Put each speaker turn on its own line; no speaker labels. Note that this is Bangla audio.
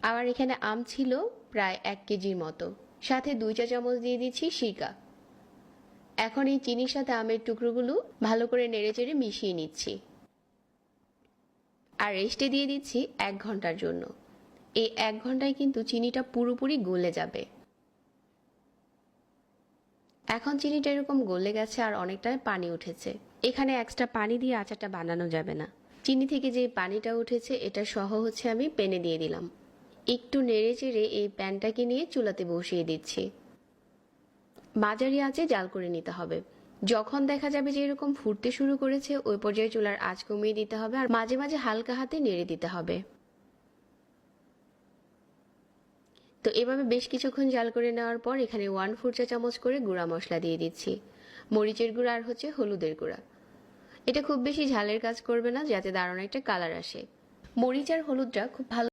আমার এখানে আম ছিল প্রায় 1 কেজির মতো, সাথে 2 চা চামচ দিয়ে দিচ্ছি সিরকা। এখন এই চিনির সাথে আমের টুকরোগুলো ভালো করে নেড়েচেড়ে মিশিয়ে নিচ্ছি আর রেস্টে দিয়ে দিচ্ছি 1 ঘন্টার জন্য। এই 1 ঘন্টায় কিন্তু চিনিটা পুরোপুরি গলে যাবে। এখন চিনিটা এরকম গলে গেছে আর অনেকটা পানি উঠেছে। এখানে এক্সট্রা পানি দিয়ে আচারটা বানানো যাবে না। চিনি থেকে যে পানিটা উঠেছে এটা সহ আমি প্যানে দিয়ে দিলাম। একটু নেড়ে চেড়ে এই প্যানটাকে নিয়ে চুলাতে বসিয়ে দিচ্ছি। মাঝারি আঁচে জাল করে নিতে হবে। যখন দেখা যাবে যে এরকম ফুটতে শুরু করেছে ওই পর্যায়ে চুলার আঁচ কমিয়ে দিতে হবে আর মাঝে মাঝে হালকা হাতে নেড়ে দিতে হবে। তো এভাবে বেশ কিছুক্ষণ জাল করে নেওয়ার পর এখানে 1/4 চা চামচ করে গুঁড়া মশলা দিয়ে দিচ্ছি। মরিচের গুঁড়া আর হলুদের গুঁড়া। এটা খুব বেশি ঝালের কাজ করবে না, যাতে দারুণ একটা কালার আসে। মরিচ আর হলুদটা খুব ভালো